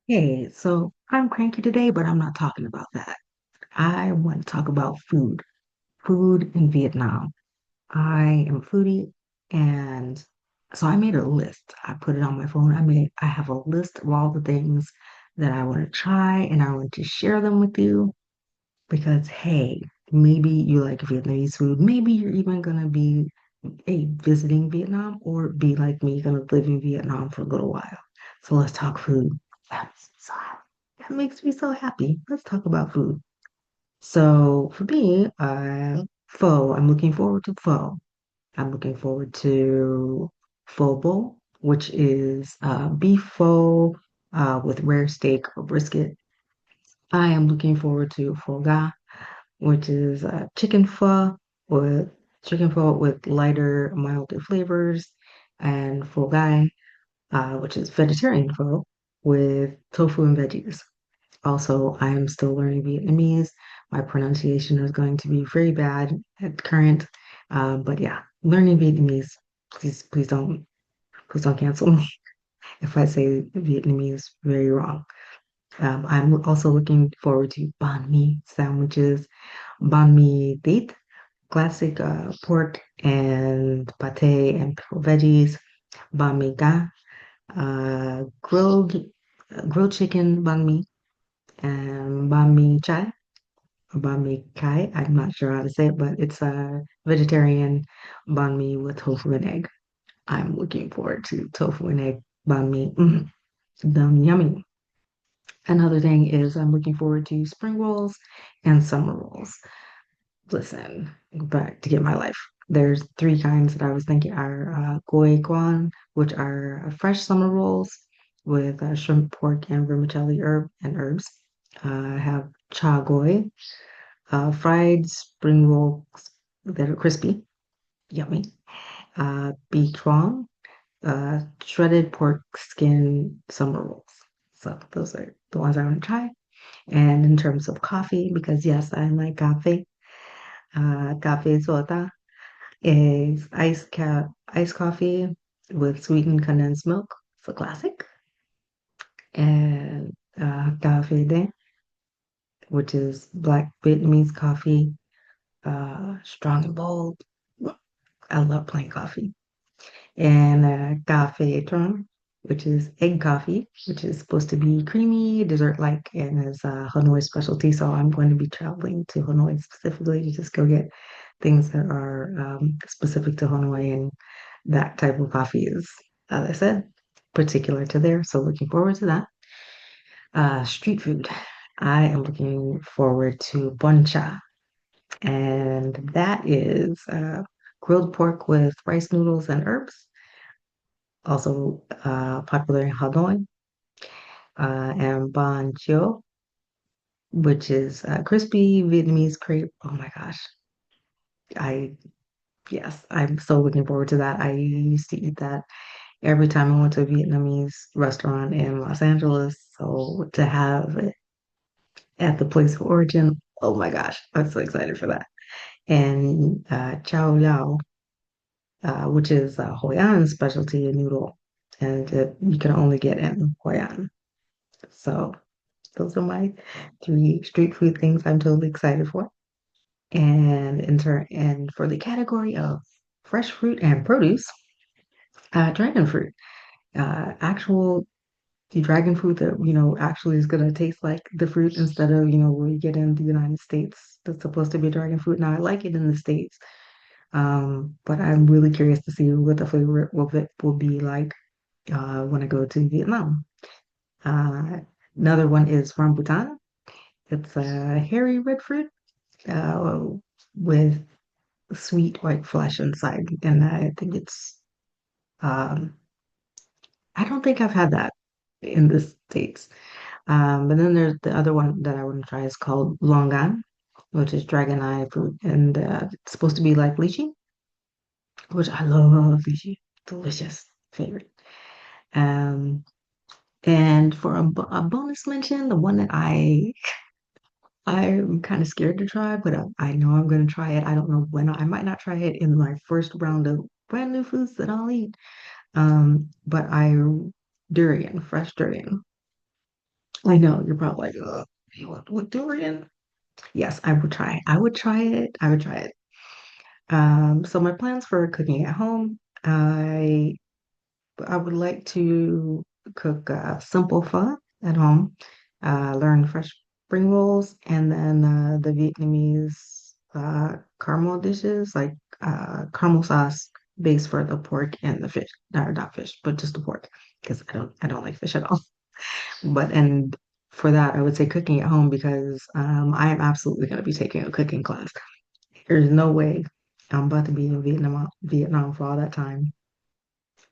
Hey, so I'm cranky today, but I'm not talking about that. I want to talk about food in Vietnam. I am a foodie, and so I made a list. I put it on my phone. I have a list of all the things that I want to try, and I want to share them with you because, hey, maybe you like Vietnamese food. Maybe you're even gonna be visiting Vietnam, or be like me, gonna live in Vietnam for a little while. So let's talk food. That makes me so happy. Let's talk about food. So for me, pho. I'm looking forward to pho. I'm looking forward to Pho Bo, which is beef pho with rare steak or brisket. I am looking forward to Pho Ga, which is with chicken pho with lighter, milder flavors, and Pho Gai, which is vegetarian pho with tofu and veggies. Also, I am still learning Vietnamese. My pronunciation is going to be very bad at current. But yeah, learning Vietnamese. Please don't cancel me if I say Vietnamese very wrong. I'm also looking forward to banh mi sandwiches, banh mi thit, classic pork and pâté and pickled veggies, banh mi ga, grilled chicken banh mi, and banh mi chai. Banh Mi Chay. I'm not sure how to say it, but it's a vegetarian banh mi with tofu and egg. I'm looking forward to tofu and egg banh mi. Yummy. Another thing is I'm looking forward to spring rolls and summer rolls. Listen, back to get my life. There's three kinds that I was thinking are goi guan, which are fresh summer rolls with shrimp, pork, and vermicelli herbs. I have cha goi, fried spring rolls that are crispy, yummy. Beef tuong, shredded pork skin summer rolls. So those are the ones I want to try. And in terms of coffee, because yes, I like coffee. Cafe soda is iced coffee with sweetened condensed milk. It's a classic. And cafe de, which is black Vietnamese coffee, strong and bold. I love plain coffee. And café turn, which is egg coffee, which is supposed to be creamy, dessert-like, and is a Hanoi specialty. So I'm going to be traveling to Hanoi specifically to just go get things that are specific to Hanoi, and that type of coffee is, as I said, particular to there. So looking forward to that. Street food. I am looking forward to bun cha, and that is grilled pork with rice noodles and herbs, also popular in Hanoi, and banh chio, which is crispy Vietnamese crepe. Oh my gosh. I, yes, I'm so looking forward to that. I used to eat that every time I went to a Vietnamese restaurant in Los Angeles. So to have it at the place of origin, oh my gosh, I'm so excited for that. And chow lao, which is Hoi An specialty noodle, and you can only get in Hoi An. So those are my three street food things I'm totally excited for. And for the category of fresh fruit and produce, dragon fruit, actual the dragon fruit that actually is gonna taste like the fruit instead of what you get in the United States that's supposed to be dragon fruit. Now I like it in the States, but I'm really curious to see what the flavor will be like when I go to Vietnam. Uh, Another one is rambutan. It's a hairy red fruit uh, with sweet white flesh inside, and I think um, I don't think I've had that in the States. But then there's the other one that I want to try is called longan, which is dragon eye fruit, and it's supposed to be like lychee, which I love lychee, delicious, favorite. Um, and for a bonus mention, the one that I'm kind of scared to try, but I know I'm going to try it. I don't know when. I might not try it in my first round of brand new foods that I'll eat. But durian, fresh durian. I know you're probably like, what durian? Yes, I would try. I would try it. I would try it. So my plans for cooking at home, I would like to cook simple pho at home, learn fresh spring rolls, and then the Vietnamese caramel dishes like caramel sauce base for the pork and the fish. No, not fish, but just the pork because I don't like fish at all. But and for that, I would say cooking at home because I am absolutely going to be taking a cooking class. There's no way I'm about to be in Vietnam for all that time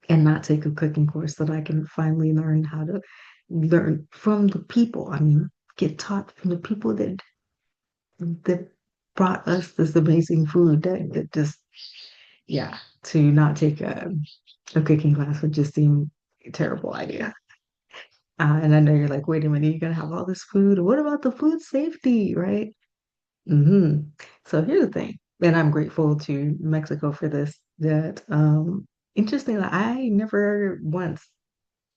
and not take a cooking course that I can finally learn how to learn from the people. I mean, get taught from the people that brought us this amazing food that just yeah, to not take a cooking class would just seem a terrible idea. And I know you're like, wait a minute, you're gonna have all this food. What about the food safety, right? So here's the thing, and I'm grateful to Mexico for this. That interesting that I never once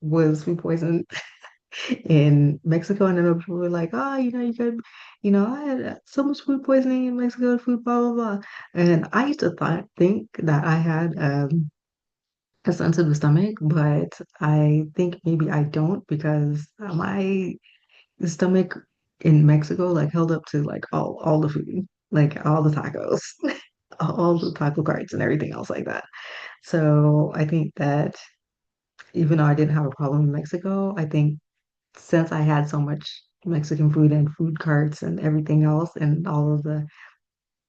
was food poisoned in Mexico, and I know people were like, "Oh, you could, I had so much food poisoning in Mexico, food, blah blah blah." And I used to think that I had a sensitive stomach, but I think maybe I don't because my stomach in Mexico like held up to like all the food, like all the tacos, all the taco carts and everything else like that. So I think that even though I didn't have a problem in Mexico, I think since I had so much Mexican food and food carts and everything else and all of the,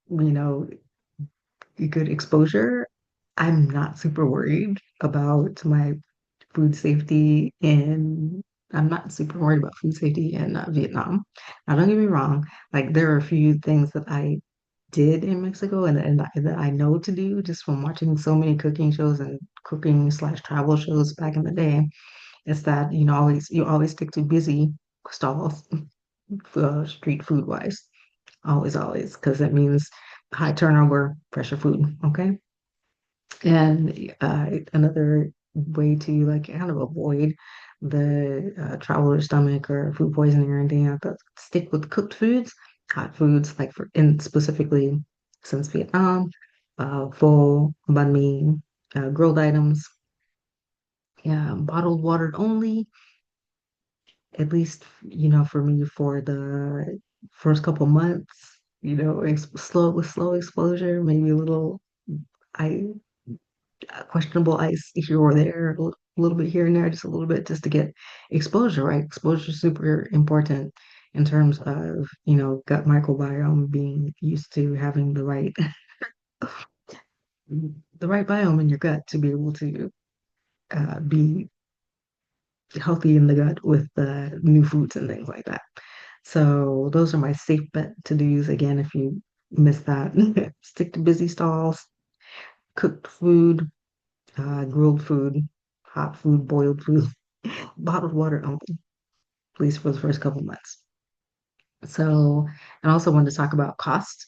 you know, good exposure, I'm not super worried about my food safety in I'm not super worried about food safety in Vietnam. Now, don't get me wrong, like there are a few things that I did in Mexico that I know to do just from watching so many cooking shows and cooking slash travel shows back in the day. It's that you always stick to busy stalls, street food wise, always, because it means high turnover, fresher food. Okay. And another way to like kind of avoid the traveler's stomach or food poisoning or anything like that, stick with cooked foods, hot foods, like in specifically since Vietnam, pho, banh mi, grilled items, yeah, bottled water only, at least, for me for the first couple months, slow exposure, maybe a little I questionable ice if you were there, a little bit here and there, just a little bit, just to get exposure, right? Exposure is super important in terms of, gut microbiome being used to having the right biome in your gut to be able to be healthy in the gut with the new foods and things like that. So those are my safe bet to do's. Again, if you miss that, stick to busy stalls, cooked food, grilled food, hot food, boiled food, bottled water only, at least for the first couple months. So, and I also wanted to talk about cost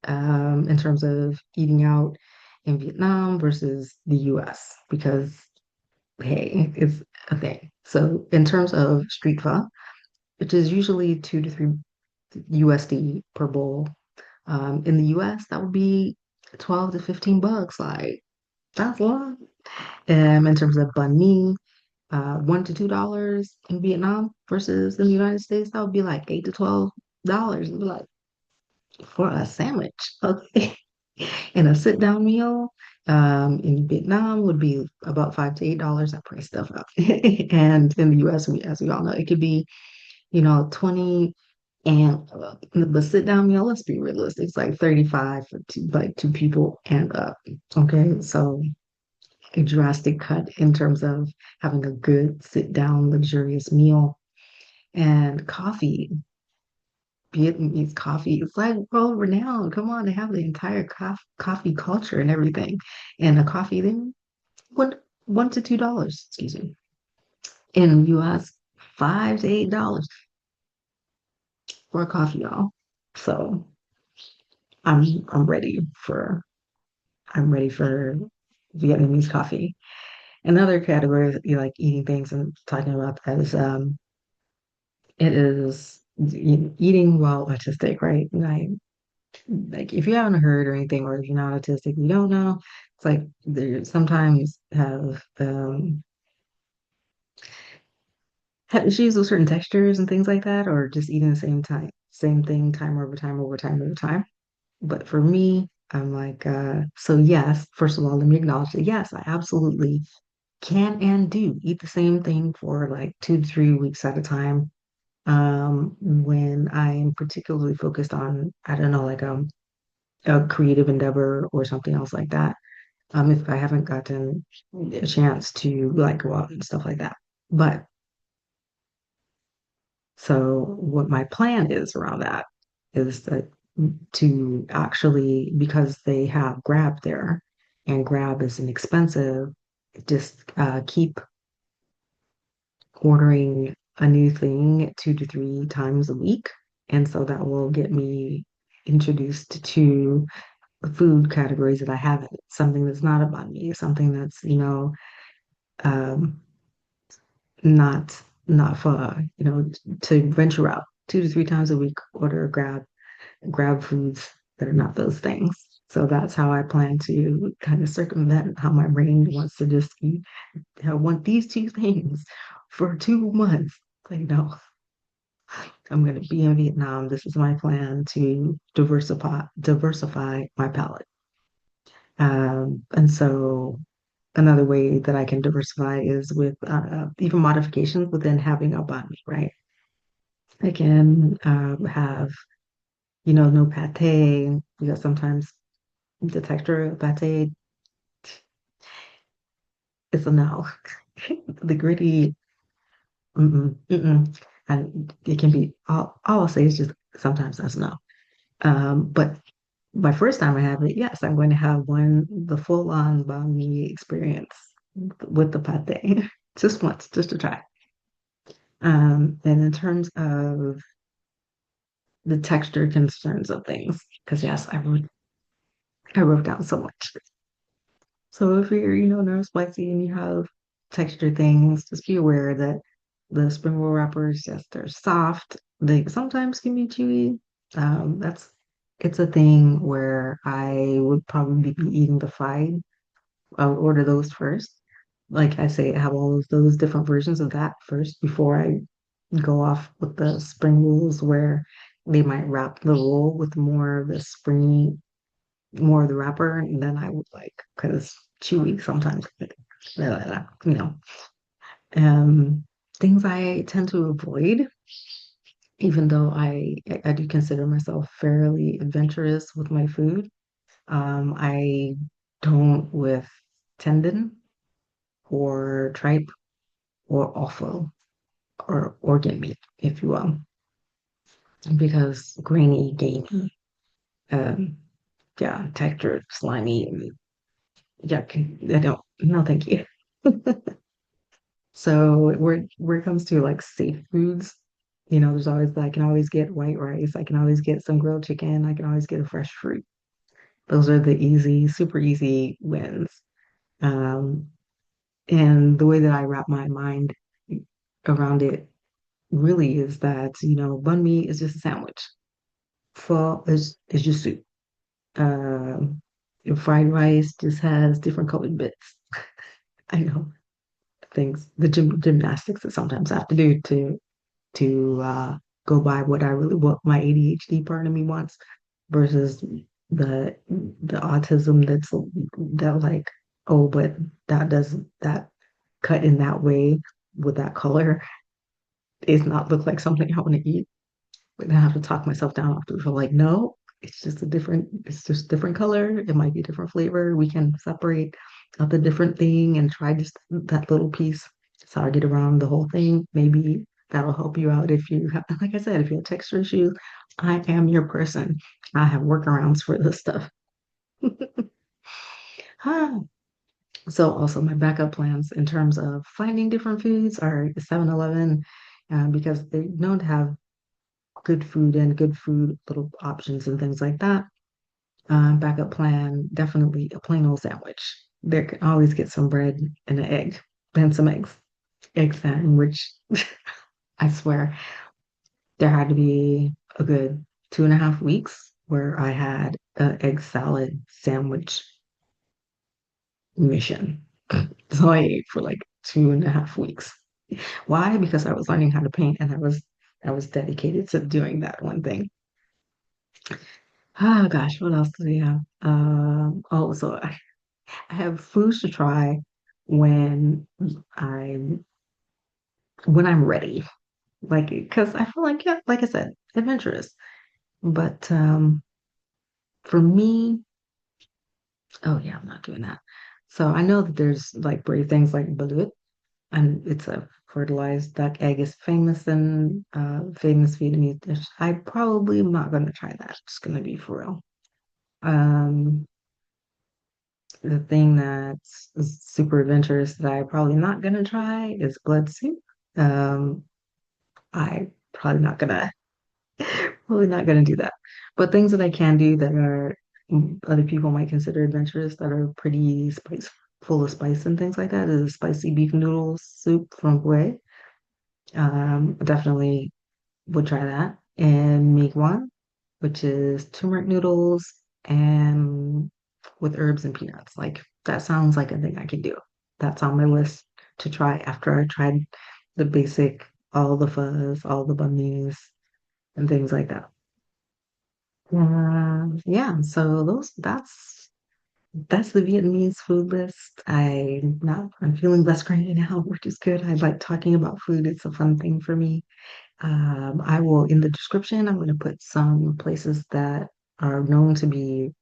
in terms of eating out in Vietnam versus the US, because hey, it's a thing. So, in terms of street pho, which is usually 2 to 3 USD per bowl, in the US, that would be 12 to 15 bucks. Like, that's a lot. In terms of banh mi, $1 to $2 in Vietnam versus in the United States, that would be like $8 to $12. It'd be like for a sandwich, okay? And a sit-down meal in Vietnam would be about $5 to $8. I price stuff up. And in the US, as we all know, it could be, 20 and the sit-down meal, let's be realistic, it's like 35 for two people and up. Okay, so a drastic cut in terms of having a good sit down, luxurious meal. And coffee, Vietnamese coffee, it's like world renowned. Come on, they have the entire coffee culture and everything. And a coffee there, $1 to $2, excuse me. In the US, $5 to $8 for a coffee, y'all. So I'm I'm ready for I'm ready for Vietnamese coffee. Another category of like eating things and talking about that is it is eating while autistic, right? Like if you haven't heard or anything, or if you're not autistic, you don't know. It's like there sometimes have issues with certain textures and things like that, or just eating the same thing time over time over time over time. But for me, I'm like, so yes, first of all, let me acknowledge that yes, I absolutely can and do eat the same thing for like 2 to 3 weeks at a time. When I'm particularly focused on, I don't know, like a creative endeavor or something else like that. If I haven't gotten a chance to like go out and stuff like that. But so what my plan is around that is that to actually, because they have Grab there and Grab is inexpensive, just keep ordering a new thing 2 to 3 times a week. And so that will get me introduced to the food categories that I haven't, something that's not about me, something that's, um, not for, to venture out 2 to 3 times a week, order, grab foods that are not those things. So that's how I plan to kind of circumvent how my brain wants to just eat. I want these two things for 2 months. Like, no, I'm going to be in Vietnam. This is my plan to diversify my palate. And so another way that I can diversify is with even modifications within having a banh mi, right? I can have, no pâté, because sometimes the texture of pâté is a no. The gritty, mm-mm. And it can be, all I'll say is just sometimes that's no. But my first time I have it, yes, I'm going to have the full-on banh mi experience with the pâté, just once, just to try. And in terms of the texture concerns of things, because yes, I wrote down so much. So if you're, nerve spicy and you have texture things, just be aware that the spring roll wrappers, yes, they're soft. They sometimes can be chewy. That's it's a thing where I would probably be eating the fried. I would order those first. Like I say, have all of those different versions of that first before I go off with the spring rolls where they might wrap the roll with more of the springy, more of the wrapper than I would like because chewy sometimes, you know. Um, Things I tend to avoid, even though I do consider myself fairly adventurous with my food. I don't with tendon or tripe or offal or organ meat, if you will, because grainy, gamey, um, yeah, textured, slimy, yeah, I don't, no, thank you. So where it comes to like safe foods, there's always I can always get white rice, I can always get some grilled chicken, I can always get a fresh fruit. Those are the easy, super easy wins. Um, and the way that I wrap my mind around it really is that, banh mi is just a sandwich. Pho is just soup. Um, Fried rice just has different colored bits. I know things, the gymnastics that sometimes I have to do to go by what my ADHD part of me wants versus the autism that like, oh, but that cut in that way with that color is not look like something I want to eat. But then I have to talk myself down after for like, no, it's just different color. It might be different flavor. We can separate out the different thing and try just that little piece. That's how I get around the whole thing. Maybe that'll help you out if you have, like I said, if you have texture issues, I am your person. I have workarounds for this stuff. Huh. So also my backup plans in terms of finding different foods are 7-Eleven, because they're known to have good food and good food little options and things like that. Backup plan, definitely a plain old sandwich. There can always get some bread and an egg and some eggs. Egg sandwich, I swear. there had to be a good 2.5 weeks where I had an egg salad sandwich mission. So I ate for like 2.5 weeks. Why? Because I was learning how to paint and I was dedicated to doing that one thing. Oh gosh, what else do we have? Oh, so I have foods to try when I'm when I'm ready. Like, because I feel like, yeah, like I said, adventurous. But for me, oh yeah, I'm not doing that. So I know that there's like brave things like balut, and it's a fertilized duck egg is famous in famous Vietnamese dish. I probably am not gonna try that. It's gonna be for real. Um, the thing that's super adventurous that I probably not gonna try is blood soup. Um, I probably not gonna probably not gonna do that. But things that I can do that are other people might consider adventurous that are pretty full of spice and things like that is spicy beef noodle soup from Hue. Definitely would try that. And Miigwan, which is turmeric noodles and with herbs and peanuts. Like that sounds like a thing I could do. That's on my list to try after I tried the basic, all the fuzz, all the banh mi's and things like that. Yeah, so those that's the Vietnamese food list. I'm feeling less cranky now, which is good. I like talking about food. It's a fun thing for me. I will in the description, I'm going to put some places that are known to be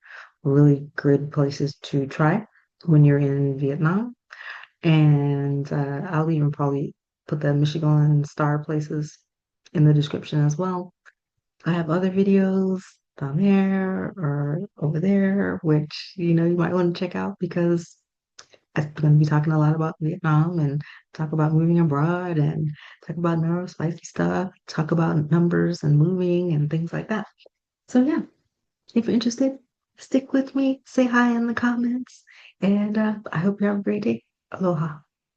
really good places to try when you're in Vietnam. And I'll even probably put the Michelin star places in the description as well. I have other videos down there or over there, which you might want to check out because I'm going to be talking a lot about Vietnam and talk about moving abroad and talk about neurospicy stuff, talk about numbers and moving and things like that. So yeah, if you're interested, stick with me, say hi in the comments, and I hope you have a great day. Aloha.